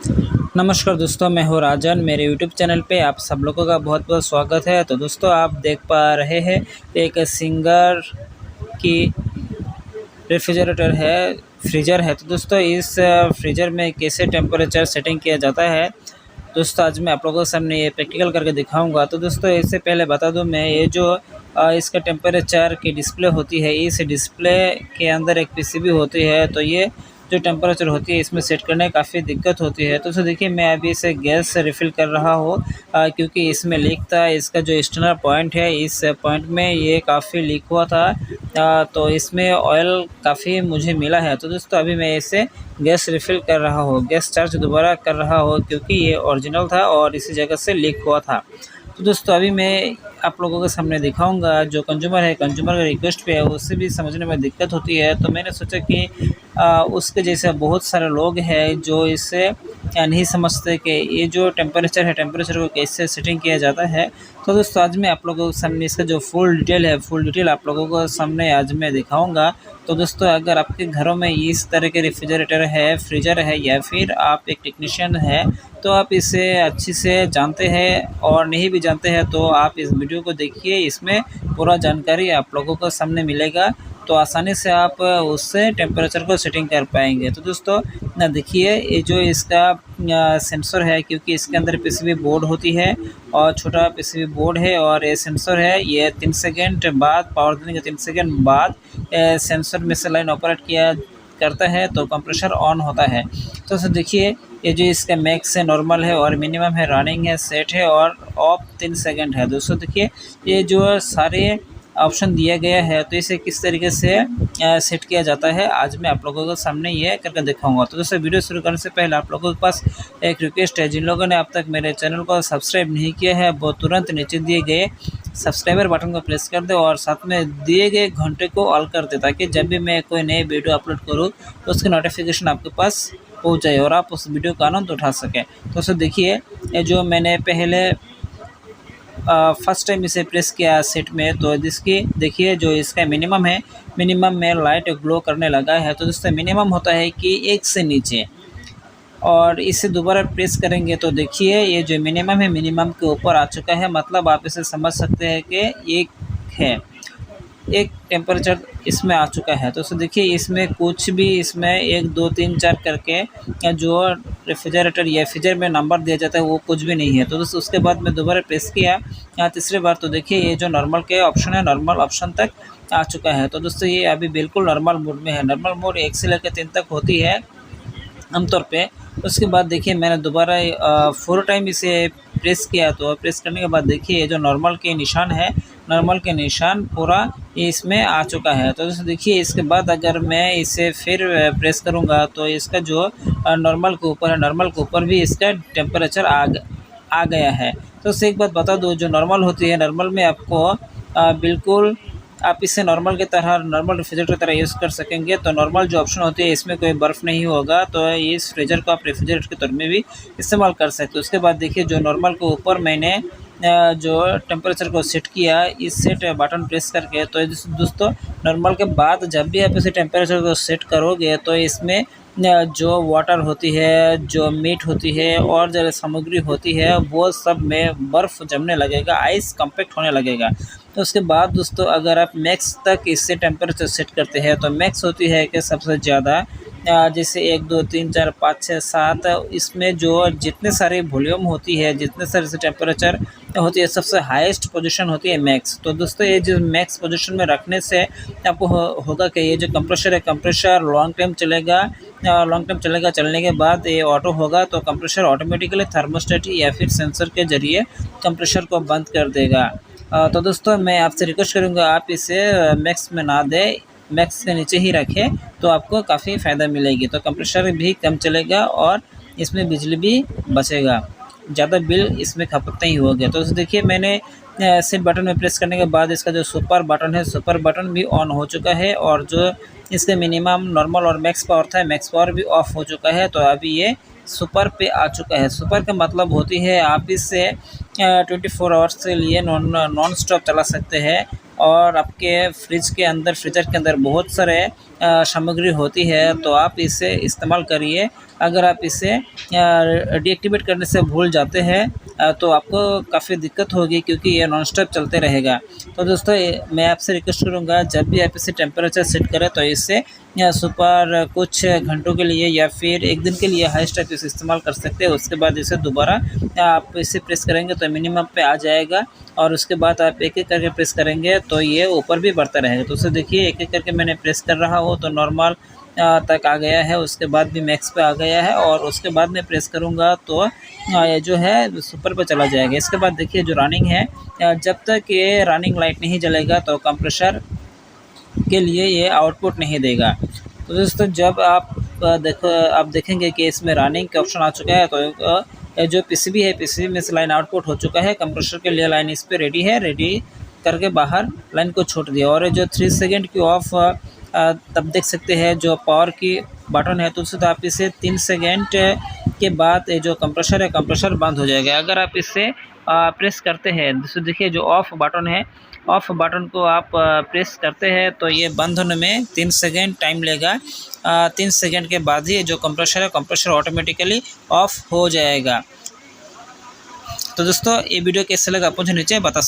नमस्कार दोस्तों, मैं हूँ राजन। मेरे यूट्यूब चैनल पे आप सब लोगों का बहुत बहुत स्वागत है। तो दोस्तों, आप देख पा रहे हैं एक सिंगर की रेफ्रिजरेटर है, फ्रीज़र है। तो दोस्तों, इस फ्रीज़र में कैसे टेम्परेचर सेटिंग किया जाता है, दोस्तों आज मैं आप लोगों के सामने ये प्रैक्टिकल करके दिखाऊंगा। तो दोस्तों, इससे पहले बता दूं मैं, ये जो इसका टेम्परेचर की डिस्प्ले होती है, इस डिस्प्ले के अंदर एक पीसीबी होती है। तो ये जो टेम्परेचर होती है, इसमें सेट करने में काफ़ी दिक्कत होती है। तो देखिए, मैं अभी इसे गैस से रिफ़िल कर रहा हूँ क्योंकि इसमें लीक था। इसका जो एक्सटर्नल पॉइंट है, इस पॉइंट में ये काफ़ी लीक हुआ था। तो इसमें ऑयल काफ़ी मुझे मिला है। तो दोस्तों, अभी मैं इसे गैस रिफ़िल कर रहा हूँ, गैस चार्ज दोबारा कर रहा हूँ क्योंकि ये ओरिजिनल था और इसी जगह से लीक हुआ था। तो दोस्तों, अभी मैं आप लोगों के सामने दिखाऊंगा। जो कंज्यूमर है, कंज्यूमर का रिक्वेस्ट पे है, उससे भी समझने में दिक्कत होती है। तो मैंने सोचा कि उसके जैसे बहुत सारे लोग हैं जो इससे नहीं समझते कि ये जो टेम्परेचर है, टेम्परेचर को कैसे सेटिंग किया जाता है। तो दोस्तों, आज मैं आप लोगों के सामने इसका जो फुल डिटेल है, फुल डिटेल आप लोगों को सामने आज मैं दिखाऊंगा। तो दोस्तों, अगर आपके घरों में इस तरह के रेफ्रिजरेटर है, फ्रीजर है, या फिर आप एक टेक्नीशियन है, तो आप इसे अच्छी से जानते हैं, और नहीं भी जानते हैं तो आप इस वीडियो को देखिए। इसमें पूरा जानकारी आप लोगों को सामने मिलेगा, तो आसानी से आप उससे टेम्परेचर को सेटिंग कर पाएंगे। तो दोस्तों, ना देखिए, ये जो इसका सेंसर है, क्योंकि इसके अंदर पीसीबी बोर्ड होती है और छोटा पीसीबी बोर्ड है, और ये सेंसर है, ये 3 सेकंड बाद, पावर देने के 3 सेकंड बाद सेंसर में से लाइन ऑपरेट किया करता है तो कंप्रेसर ऑन होता है। तो सर देखिए, ये जो इसका मैक्स है, नॉर्मल है, और मिनिमम है, रनिंग है, सेट है, और ऑफ 3 सेकंड है। दोस्तों देखिए, ये जो सारे ऑप्शन दिया गया है, तो इसे किस तरीके से सेट किया जाता है, आज मैं आप लोगों के सामने ये करके दिखाऊंगा। तो दोस्तों, वीडियो शुरू करने से पहले आप लोगों के पास एक रिक्वेस्ट है, जिन लोगों ने अब तक मेरे चैनल को सब्सक्राइब नहीं किया है, वो तुरंत नीचे दिए गए सब्सक्राइबर बटन को प्रेस कर दे और साथ में दिए गए घंटे को ऑल कर दे, ताकि जब भी मैं कोई नई वीडियो अपलोड करूँ तो उसकी नोटिफिकेशन आपके पास पहुँच जाए और आप उस वीडियो का आनंद उठा सकें। तो सर देखिए, ये जो मैंने पहले फर्स्ट टाइम इसे प्रेस किया सेट में, तो इसकी देखिए, जो इसका मिनिमम है, मिनिमम में लाइट ग्लो करने लगा है। तो दोस्तों, मिनिमम होता है कि 1 से नीचे, और इसे दोबारा प्रेस करेंगे तो देखिए, ये जो मिनिमम है, मिनिमम के ऊपर आ चुका है। मतलब आप इसे समझ सकते हैं कि एक है, एक टेम्परेचर इसमें आ चुका है। तो देखिए, इसमें कुछ भी, इसमें 1 2 3 4 करके जो रेफ्रिजरेटर या फ्रीजर में नंबर दिया जाता है, वो कुछ भी नहीं है। तो दोस्तों, उसके बाद मैं दोबारा प्रेस किया तीसरी बार, तो देखिए, ये जो नॉर्मल के ऑप्शन है, नॉर्मल ऑप्शन तक आ चुका है। तो दोस्तों, ये अभी बिल्कुल नॉर्मल मोड में है। नॉर्मल मोड 1 से लेकर 3 तक होती है आमतौर पे। उसके बाद देखिए, मैंने दोबारा 4 टाइम इसे प्रेस किया, तो प्रेस करने के बाद देखिए, ये जो नॉर्मल के निशान है, नॉर्मल के निशान पूरा इसमें आ चुका है। तो दोस्तों देखिए, इसके बाद अगर मैं इसे फिर प्रेस करूँगा, तो इसका जो नॉर्मल के ऊपर है, नॉर्मल के ऊपर भी इसका टेम्परेचर आ गया है। तो उससे एक बात बता दूँ, जो नॉर्मल होती है, नॉर्मल में आपको बिल्कुल आप इसे नॉर्मल की तरह, नॉर्मल रेफ्रिजरेटर की तरह यूज़ कर सकेंगे। तो नॉर्मल जो ऑप्शन होती है, इसमें कोई बर्फ़ नहीं होगा, तो इस फ्रीजर को आप रेफ्रिजरेटर के तौर में भी इस्तेमाल कर सकते हो। उसके बाद देखिए, जो नॉर्मल के ऊपर मैंने जो टेम्परेचर को सेट किया, इस सेट बटन प्रेस करके, तो दोस्तों, नॉर्मल के बाद जब भी आप इसे टेम्परेचर को सेट करोगे, तो इसमें जो वाटर होती है, जो मीट होती है, और जो सामग्री होती है, वो सब में बर्फ़ जमने लगेगा, आइस कम्पैक्ट होने लगेगा। तो उसके बाद दोस्तों, अगर आप मैक्स तक इससे टेम्परेचर सेट करते हैं, तो मैक्स होती है कि सबसे ज़्यादा, जैसे 1 2 3 4 5 6 7, इसमें जो जितने सारे वॉल्यूम होती है, जितने सारे से टेम्परेचर होती है, सबसे हाईएस्ट पोजीशन होती है मैक्स। तो दोस्तों, ये जो मैक्स पोजीशन में रखने से आपको होगा कि ये जो कंप्रेसर है, कंप्रेसर लॉन्ग टाइम चलेगा। लॉन्ग टाइम चलेगा, चलने के बाद ये ऑटो होगा, तो कंप्रेसर ऑटोमेटिकली थर्मोस्टेट या फिर सेंसर के ज़रिए कंप्रेसर को बंद कर देगा। तो दोस्तों, मैं आपसे रिक्वेस्ट करूँगा, आप इसे मैक्स में ना दें, मैक्स के नीचे ही रखें, तो आपको काफ़ी फ़ायदा मिलेगी। तो कंप्रेसर भी कम चलेगा और इसमें बिजली भी बचेगा, ज़्यादा बिल इसमें खपत नहीं होगी। तो देखिए, मैंने सेट बटन में प्रेस करने के बाद इसका जो सुपर बटन है, सुपर बटन भी ऑन हो चुका है, और जो इसके मिनिमम, नॉर्मल और मैक्स पावर था, मैक्स पावर भी ऑफ हो चुका है। तो अभी ये सुपर पे आ चुका है। सुपर का मतलब होती है, आप इससे 24 आवर्स के लिए नॉन स्टॉप चला सकते हैं। और आपके फ्रीज़र के अंदर बहुत सारे सामग्री होती है, तो आप इसे इस्तेमाल करिए। अगर आप इसे डीएक्टिवेट करने से भूल जाते हैं तो आपको काफ़ी दिक्कत होगी, क्योंकि ये नॉन स्टॉप चलते रहेगा। तो दोस्तों मैं आपसे रिक्वेस्ट करूँगा, जब भी आप इसे टेम्परेचर सेट करें तो इसे सुपर कुछ घंटों के लिए या फिर 1 दिन के लिए हाईएस्ट आप इसे इस्तेमाल कर सकते हैं। उसके बाद इसे दोबारा आप इसे प्रेस करेंगे तो मिनिमम पे आ जाएगा, और उसके बाद आप एक-एक करके प्रेस करेंगे तो ये ऊपर भी बढ़ता रहेगा। तो उसे देखिए एक-एक करके मैंने प्रेस कर रहा हूँ तो नॉर्मल तक आ गया है, उसके बाद भी मैक्स पे आ गया है, और उसके बाद मैं प्रेस करूँगा तो ये जो है सुपर पे चला जाएगा। इसके बाद देखिए जो रनिंग है, जब तक ये रनिंग लाइट नहीं जलेगा तो कंप्रेसर के लिए ये आउटपुट नहीं देगा। तो दोस्तों जब आप आप देखेंगे कि इसमें रनिंग का ऑप्शन आ चुका है, तो जो पीसीबी है, पीसीबी में से लाइन आउटपुट हो चुका है, कंप्रेसर के लिए लाइन इस पे रेडी है, रेडी करके बाहर लाइन को छोड़ दिया। और ये जो 3 सेकंड की ऑफ तब देख सकते हैं जो पावर की बटन है, तो उससे तो आप इसे 3 सेकंड के बाद ये जो कंप्रेसर है, कंप्रेसर बंद हो जाएगा। अगर आप इसे प्रेस करते हैं, तो देखिए जो ऑफ बटन है, ऑफ बटन को आप प्रेस करते हैं तो ये बंद होने में 3 सेकंड टाइम लेगा। 3 सेकंड के बाद ही जो कंप्रेसर है, कंप्रेसर ऑटोमेटिकली ऑफ हो जाएगा। तो दोस्तों ये वीडियो कैसे लगा आप मुझे नीचे बता सकते हैं।